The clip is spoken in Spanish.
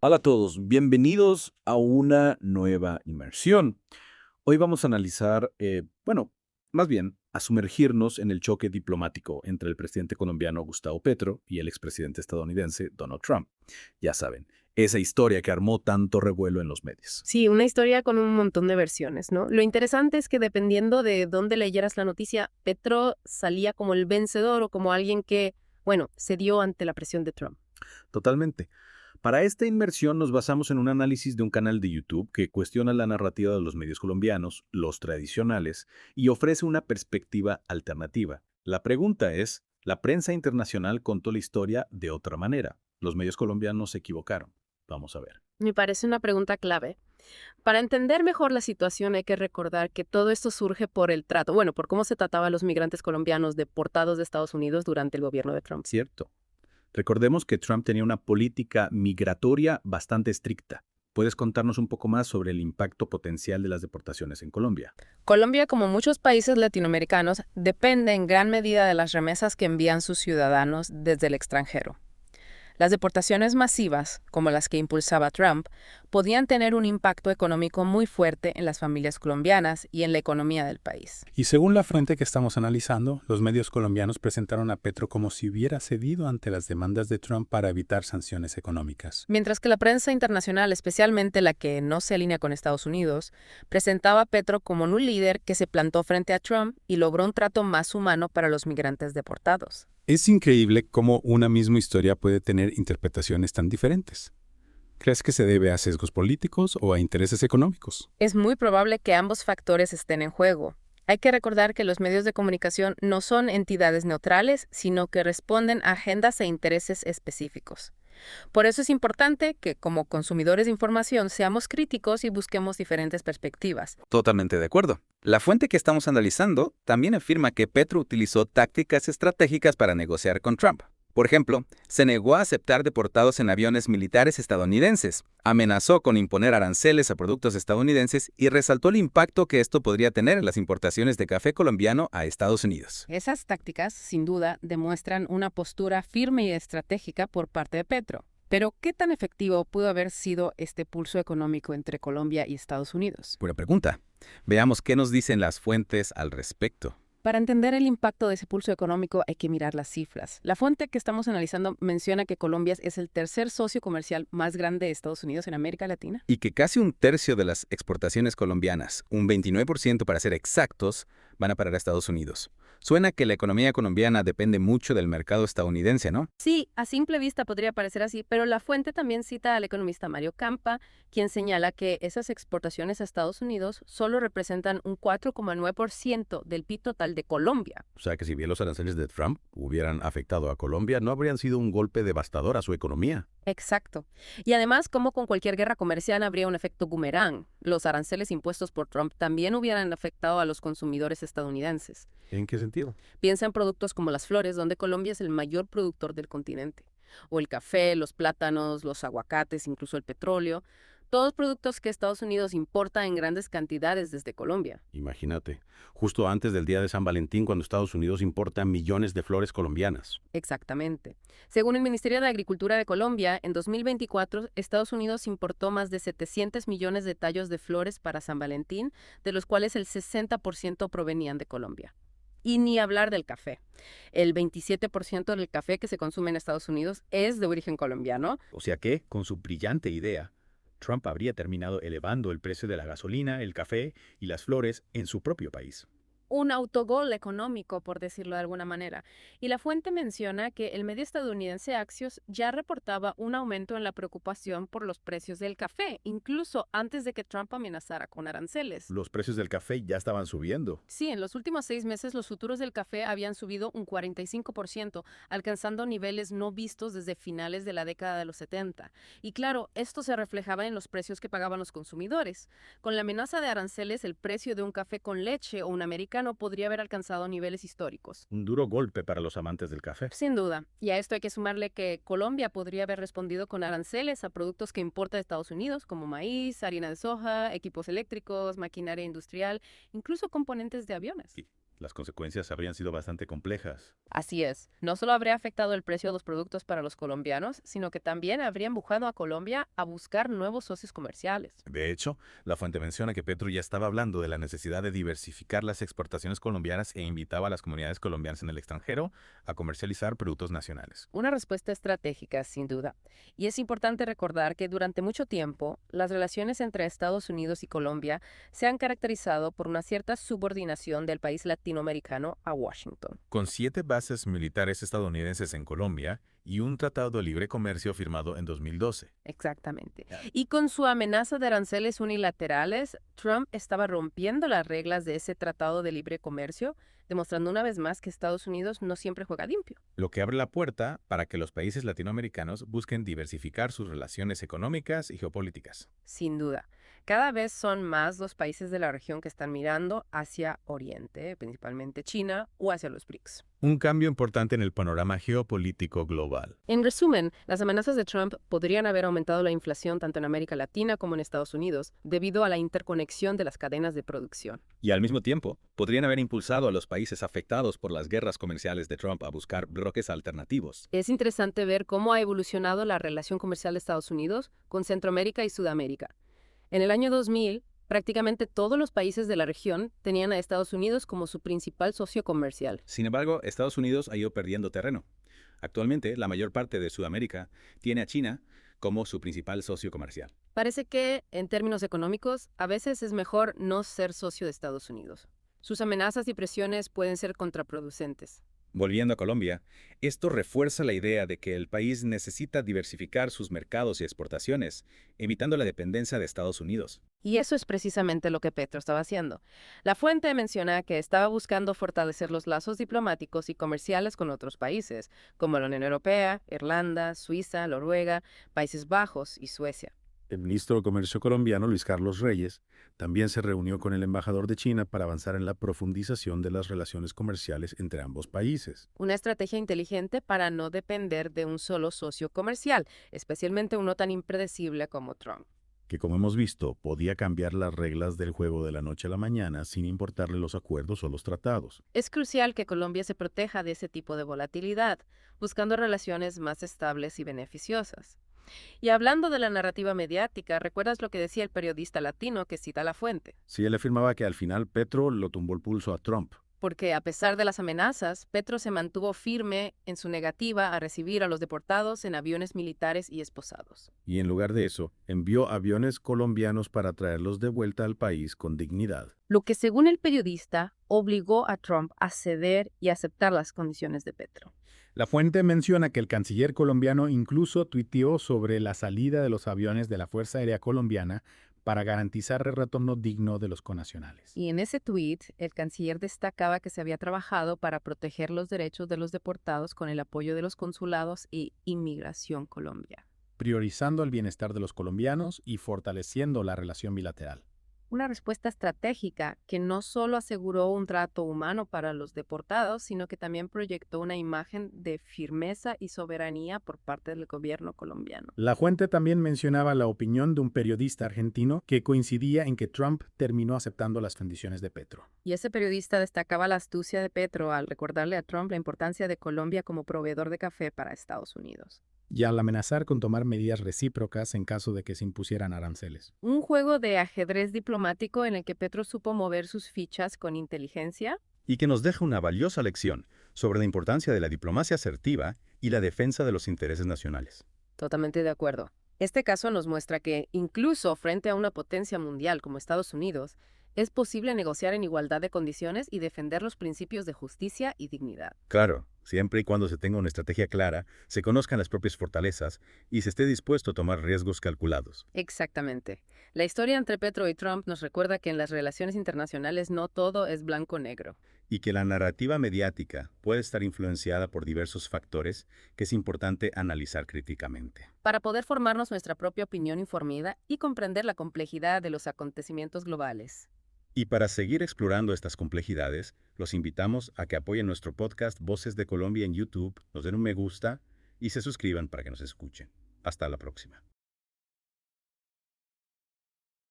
Hola a todos, bienvenidos a una nueva inmersión. Hoy vamos a analizar, más bien, a sumergirnos en el choque diplomático entre el presidente colombiano Gustavo Petro y el expresidente estadounidense Donald Trump. Ya saben, esa historia que armó tanto revuelo en los medios. Sí, una historia con un montón de versiones, ¿no? Lo interesante es que dependiendo de dónde leyeras la noticia, Petro salía como el vencedor o como alguien que, bueno, cedió ante la presión de Trump. Totalmente. Para esta inmersión nos basamos en un análisis de un canal de YouTube que cuestiona la narrativa de los medios colombianos, los tradicionales, y ofrece una perspectiva alternativa. La pregunta es, ¿la prensa internacional contó la historia de otra manera? ¿Los medios colombianos se equivocaron? Vamos a ver. Me parece una pregunta clave. Para entender mejor la situación hay que recordar que todo esto surge por el trato, bueno, por cómo se trataba a los migrantes colombianos deportados de Estados Unidos durante el gobierno de Trump. Cierto. Recordemos que Trump tenía una política migratoria bastante estricta. ¿Puedes contarnos un poco más sobre el impacto potencial de las deportaciones en Colombia? Colombia, como muchos países latinoamericanos, depende en gran medida de las remesas que envían sus ciudadanos desde el extranjero. Las deportaciones masivas, como las que impulsaba Trump, podían tener un impacto económico muy fuerte en las familias colombianas y en la economía del país. Y según la fuente que estamos analizando, los medios colombianos presentaron a Petro como si hubiera cedido ante las demandas de Trump para evitar sanciones económicas. Mientras que la prensa internacional, especialmente la que no se alinea con Estados Unidos, presentaba a Petro como un líder que se plantó frente a Trump y logró un trato más humano para los migrantes deportados. Es increíble cómo una misma historia puede tener interpretaciones tan diferentes. ¿Crees que se debe a sesgos políticos o a intereses económicos? Es muy probable que ambos factores estén en juego. Hay que recordar que los medios de comunicación no son entidades neutrales, sino que responden a agendas e intereses específicos. Por eso es importante que, como consumidores de información, seamos críticos y busquemos diferentes perspectivas. Totalmente de acuerdo. La fuente que estamos analizando también afirma que Petro utilizó tácticas estratégicas para negociar con Trump. Por ejemplo, se negó a aceptar deportados en aviones militares estadounidenses, amenazó con imponer aranceles a productos estadounidenses y resaltó el impacto que esto podría tener en las importaciones de café colombiano a Estados Unidos. Esas tácticas, sin duda, demuestran una postura firme y estratégica por parte de Petro. Pero, ¿qué tan efectivo pudo haber sido este pulso económico entre Colombia y Estados Unidos? Buena pregunta. Veamos qué nos dicen las fuentes al respecto. Para entender el impacto de ese pulso económico hay que mirar las cifras. La fuente que estamos analizando menciona que Colombia es el tercer socio comercial más grande de Estados Unidos en América Latina. Y que casi un tercio de las exportaciones colombianas, un 29% para ser exactos, van a parar a Estados Unidos. Suena que la economía colombiana depende mucho del mercado estadounidense, ¿no? Sí, a simple vista podría parecer así, pero la fuente también cita al economista Mario Campa, quien señala que esas exportaciones a Estados Unidos solo representan un 4,9% del PIB total de Colombia. O sea que si bien los aranceles de Trump hubieran afectado a Colombia, no habrían sido un golpe devastador a su economía. Exacto. Y además, como con cualquier guerra comercial, habría un efecto boomerang. Los aranceles impuestos por Trump también hubieran afectado a los consumidores estadounidenses. ¿En qué sentido? Piensa en productos como las flores, donde Colombia es el mayor productor del continente. O el café, los plátanos, los aguacates, incluso el petróleo. Todos productos que Estados Unidos importa en grandes cantidades desde Colombia. Imagínate, justo antes del día de San Valentín, cuando Estados Unidos importa millones de flores colombianas. Exactamente. Según el Ministerio de Agricultura de Colombia, en 2024, Estados Unidos importó más de 700 millones de tallos de flores para San Valentín, de los cuales el 60% provenían de Colombia. Y ni hablar del café. El 27% del café que se consume en Estados Unidos es de origen colombiano. O sea que, con su brillante idea, Trump habría terminado elevando el precio de la gasolina, el café y las flores en su propio país. Un autogol económico, por decirlo de alguna manera. Y la fuente menciona que el medio estadounidense Axios ya reportaba un aumento en la preocupación por los precios del café, incluso antes de que Trump amenazara con aranceles. Los precios del café ya estaban subiendo. Sí, en los últimos 6 meses los futuros del café habían subido un 45%, alcanzando niveles no vistos desde finales de la década de los 70. Y claro, esto se reflejaba en los precios que pagaban los consumidores. Con la amenaza de aranceles, el precio de un café con leche o un americano podría haber alcanzado niveles históricos. Un duro golpe para los amantes del café. Sin duda. Y a esto hay que sumarle que Colombia podría haber respondido con aranceles a productos que importa de Estados Unidos, como maíz, harina de soja, equipos eléctricos, maquinaria industrial, incluso componentes de aviones. Las consecuencias habrían sido bastante complejas. Así es, no solo habría afectado el precio de los productos para los colombianos, sino que también habría empujado a Colombia a buscar nuevos socios comerciales. De hecho, la fuente menciona que Petro ya estaba hablando de la necesidad de diversificar las exportaciones colombianas e invitaba a las comunidades colombianas en el extranjero a comercializar productos nacionales. Una respuesta estratégica, sin duda. Y es importante recordar que durante mucho tiempo, las relaciones entre Estados Unidos y Colombia se han caracterizado por una cierta subordinación del país latinoamericano a Washington. Con 7 bases militares estadounidenses en Colombia y un tratado de libre comercio firmado en 2012. Exactamente. Y con su amenaza de aranceles unilaterales, Trump estaba rompiendo las reglas de ese tratado de libre comercio, demostrando una vez más que Estados Unidos no siempre juega limpio. Lo que abre la puerta para que los países latinoamericanos busquen diversificar sus relaciones económicas y geopolíticas. Sin duda. Cada vez son más los países de la región que están mirando hacia Oriente, principalmente China o hacia los BRICS. Un cambio importante en el panorama geopolítico global. En resumen, las amenazas de Trump podrían haber aumentado la inflación tanto en América Latina como en Estados Unidos debido a la interconexión de las cadenas de producción. Y al mismo tiempo, podrían haber impulsado a los países afectados por las guerras comerciales de Trump a buscar bloques alternativos. Es interesante ver cómo ha evolucionado la relación comercial de Estados Unidos con Centroamérica y Sudamérica. En el año 2000, prácticamente todos los países de la región tenían a Estados Unidos como su principal socio comercial. Sin embargo, Estados Unidos ha ido perdiendo terreno. Actualmente, la mayor parte de Sudamérica tiene a China como su principal socio comercial. Parece que, en términos económicos, a veces es mejor no ser socio de Estados Unidos. Sus amenazas y presiones pueden ser contraproducentes. Volviendo a Colombia, esto refuerza la idea de que el país necesita diversificar sus mercados y exportaciones, evitando la dependencia de Estados Unidos. Y eso es precisamente lo que Petro estaba haciendo. La fuente menciona que estaba buscando fortalecer los lazos diplomáticos y comerciales con otros países, como la Unión Europea, Irlanda, Suiza, Noruega, Países Bajos y Suecia. El ministro de Comercio colombiano, Luis Carlos Reyes, también se reunió con el embajador de China para avanzar en la profundización de las relaciones comerciales entre ambos países. Una estrategia inteligente para no depender de un solo socio comercial, especialmente uno tan impredecible como Trump. Que como hemos visto, podía cambiar las reglas del juego de la noche a la mañana sin importarle los acuerdos o los tratados. Es crucial que Colombia se proteja de ese tipo de volatilidad, buscando relaciones más estables y beneficiosas. Y hablando de la narrativa mediática, ¿recuerdas lo que decía el periodista latino que cita la fuente? Sí, él afirmaba que al final Petro lo tumbó el pulso a Trump. Porque a pesar de las amenazas, Petro se mantuvo firme en su negativa a recibir a los deportados en aviones militares y esposados. Y en lugar de eso, envió aviones colombianos para traerlos de vuelta al país con dignidad. Lo que, según el periodista, obligó a Trump a ceder y aceptar las condiciones de Petro. La fuente menciona que el canciller colombiano incluso tuiteó sobre la salida de los aviones de la Fuerza Aérea Colombiana para garantizar el retorno digno de los connacionales. Y en ese tuit, el canciller destacaba que se había trabajado para proteger los derechos de los deportados con el apoyo de los consulados y Inmigración Colombia. Priorizando el bienestar de los colombianos y fortaleciendo la relación bilateral. Una respuesta estratégica que no solo aseguró un trato humano para los deportados, sino que también proyectó una imagen de firmeza y soberanía por parte del gobierno colombiano. La fuente también mencionaba la opinión de un periodista argentino que coincidía en que Trump terminó aceptando las condiciones de Petro. Y ese periodista destacaba la astucia de Petro al recordarle a Trump la importancia de Colombia como proveedor de café para Estados Unidos. Y al amenazar con tomar medidas recíprocas en caso de que se impusieran aranceles. Un juego de ajedrez diplomático en el que Petro supo mover sus fichas con inteligencia. Y que nos deja una valiosa lección sobre la importancia de la diplomacia asertiva y la defensa de los intereses nacionales. Totalmente de acuerdo. Este caso nos muestra que, incluso frente a una potencia mundial como Estados Unidos, es posible negociar en igualdad de condiciones y defender los principios de justicia y dignidad. Claro, siempre y cuando se tenga una estrategia clara, se conozcan las propias fortalezas y se esté dispuesto a tomar riesgos calculados. Exactamente. La historia entre Petro y Trump nos recuerda que en las relaciones internacionales no todo es blanco-negro. Y que la narrativa mediática puede estar influenciada por diversos factores que es importante analizar críticamente. Para poder formarnos nuestra propia opinión informada y comprender la complejidad de los acontecimientos globales. Y para seguir explorando estas complejidades, los invitamos a que apoyen nuestro podcast Voces de Colombia en YouTube, nos den un me gusta y se suscriban para que nos escuchen. Hasta la próxima.